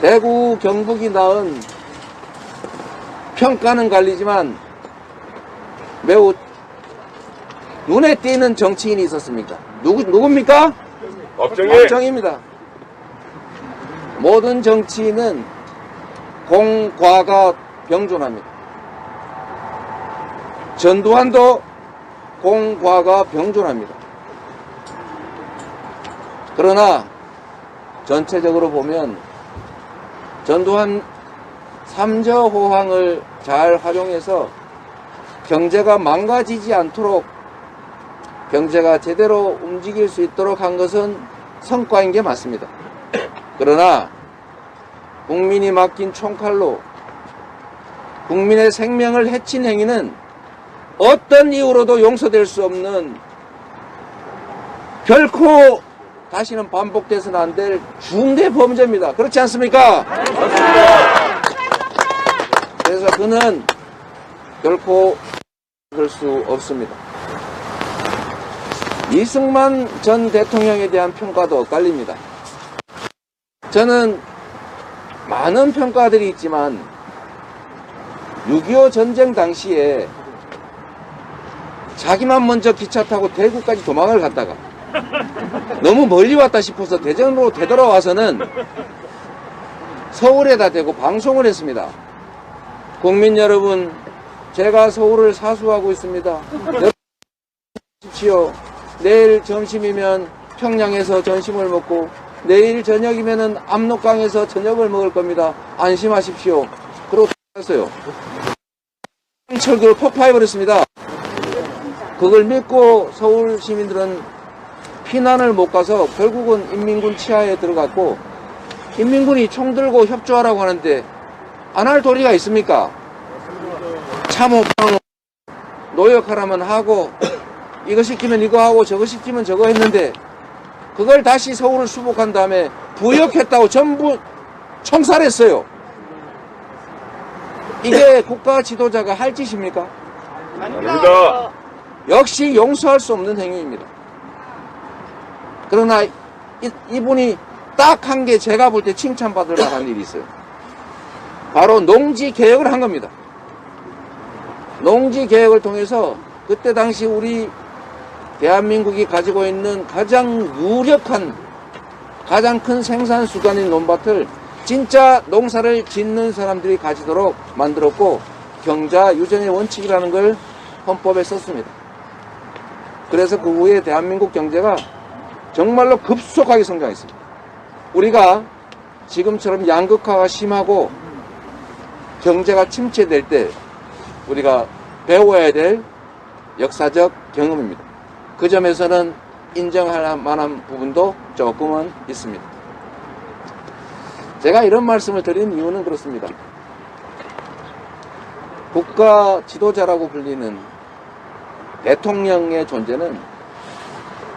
대구, 경북이 낳은 평가는 갈리지만 매우 눈에 띄는 정치인이 있었습니까? 누굽니까? 법정입니다. 모든 정치인은 공과가 병존합니다. 전두환도 공과가 병존합니다. 그러나 전체적으로 보면 전두환 삼저호황을 잘 활용해서 경제가 망가지지 않도록 경제가 제대로 움직일 수 있도록 한 것은 성과인 게 맞습니다. 그러나 국민이 맡긴 총칼로 국민의 생명을 해친 행위는 어떤 이유로도 용서될 수 없는, 결코 다시는 반복돼서는 안 될 중대 범죄입니다. 그렇지 않습니까? 그래서 그는 결코 그럴 수 없습니다. 이승만 전 대통령에 대한 평가도 엇갈립니다. 저는 많은 평가들이 있지만 6.25 전쟁 당시에 자기만 먼저 기차 타고 대구까지 도망을 갔다가 너무 멀리 왔다 싶어서 대전으로 되돌아와서는 서울에다 대고 방송을 했습니다. 국민 여러분, 제가 서울을 사수하고 있습니다. 여러분 보십시오. 내일 점심이면 평양에서 점심을 먹고 내일 저녁이면은 압록강에서 저녁을 먹을 겁니다. 안심하십시오. 그러고 갔어요. 철교를 폭파해버렸습니다. 그걸 믿고 서울 시민들은 피난을 못 가서 결국은 인민군 치하에 들어갔고, 인민군이 총 들고 협조하라고 하는데 안 할 도리가 있습니까? 참호 노역하라면 하고, 이거 시키면 이거 하고 저거 시키면 저거 했는데, 그걸 다시 서울을 수복한 다음에 부역했다고 전부 총살했어요. 이게 국가 지도자가 할 짓입니까? 아닙니다. 역시 용서할 수 없는 행위입니다. 그러나 이분이 딱 한 게 제가 볼 때 칭찬받을 만한 일이 있어요. 바로 농지 개혁을 한 겁니다. 농지 개혁을 통해서 그때 당시 우리 대한민국이 가지고 있는 가장 유력한, 가장 큰 생산 수단인 논밭을 진짜 농사를 짓는 사람들이 가지도록 만들었고, 경자 유전의 원칙이라는 걸 헌법에 썼습니다. 그래서 그 후에 대한민국 경제가 정말로 급속하게 성장했습니다. 우리가 지금처럼 양극화가 심하고 경제가 침체될 때 우리가 배워야 될 역사적 경험입니다. 그 점에서는 인정할 만한 부분도 조금은 있습니다. 제가 이런 말씀을 드리는 이유는 그렇습니다. 국가 지도자라고 불리는 대통령의 존재는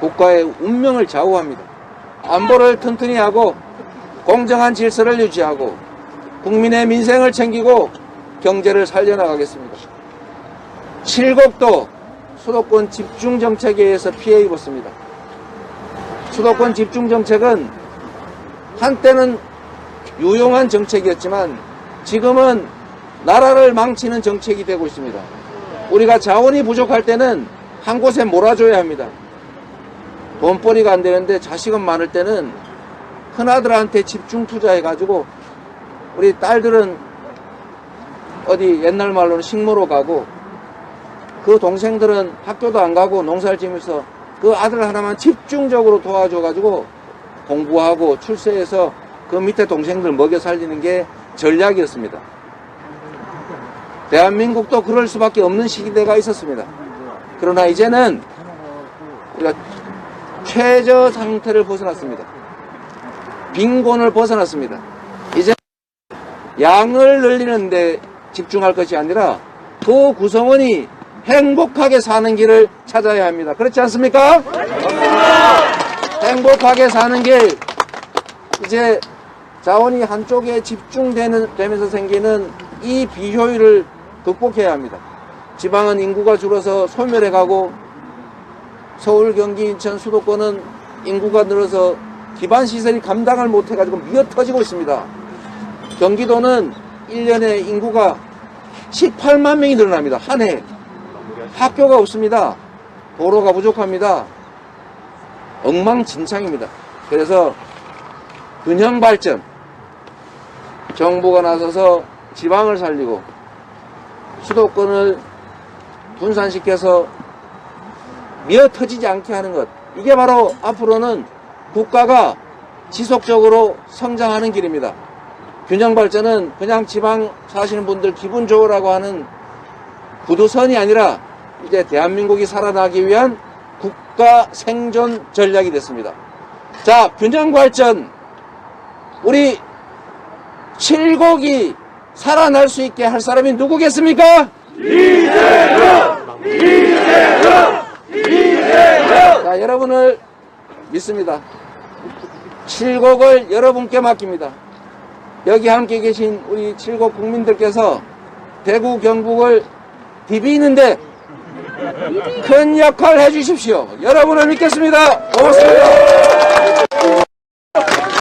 국가의 운명을 좌우합니다. 안보를 튼튼히 하고 공정한 질서를 유지하고 국민의 민생을 챙기고 경제를 살려나가겠습니다. 칠곡도 수도권 집중정책에 의해서 피해 입었습니다. 수도권 집중정책은 한때는 유용한 정책이었지만 지금은 나라를 망치는 정책이 되고 있습니다. 우리가 자원이 부족할 때는 한 곳에 몰아줘야 합니다. 돈벌이가 안 되는데 자식은 많을 때는 큰아들한테 집중 투자해가지고 우리 딸들은 어디 옛날 말로는 식모로 가고 그 동생들은 학교도 안 가고 농사를 지면서 그 아들 하나만 집중적으로 도와줘가지고 공부하고 출세해서 그 밑에 동생들 먹여 살리는 게 전략이었습니다. 대한민국도 그럴 수밖에 없는 시기대가 있었습니다. 그러나 이제는 우리가 최저 상태를 벗어났습니다. 빈곤을 벗어났습니다. 이제 양을 늘리는 데 집중할 것이 아니라 그 구성원이 행복하게 사는 길을 찾아야 합니다. 그렇지 않습니까? 행복하게 사는 길, 이제 자원이 한쪽에 집중되면서 생기는 이 비효율을 극복해야 합니다. 지방은 인구가 줄어서 소멸해가고 서울, 경기, 인천, 수도권은 인구가 늘어서 기반시설이 감당을 못해가지고 미어터지고 있습니다. 경기도는 1년에 인구가 18만 명이 늘어납니다. 한 해. 학교가 없습니다. 도로가 부족합니다. 엉망진창입니다. 그래서 균형발전, 정부가 나서서 지방을 살리고 수도권을 분산시켜서 미어터지지 않게 하는 것, 이게 바로 앞으로는 국가가 지속적으로 성장하는 길입니다. 균형발전은 그냥 지방 사시는 분들 기분 좋으라고 하는 구두선이 아니라 이제 대한민국이 살아나기 위한 국가 생존 전략이 됐습니다. 자, 균형발전, 우리 칠곡이 살아날 수 있게 할 사람이 누구겠습니까? 이재명! 이재명! 이재명! 자, 여러분을 믿습니다. 칠곡을 여러분께 맡깁니다. 여기 함께 계신 우리 칠곡 국민들께서 대구 경북을 비비는데 큰 역할 해주십시오. 여러분을 믿겠습니다. 고맙습니다.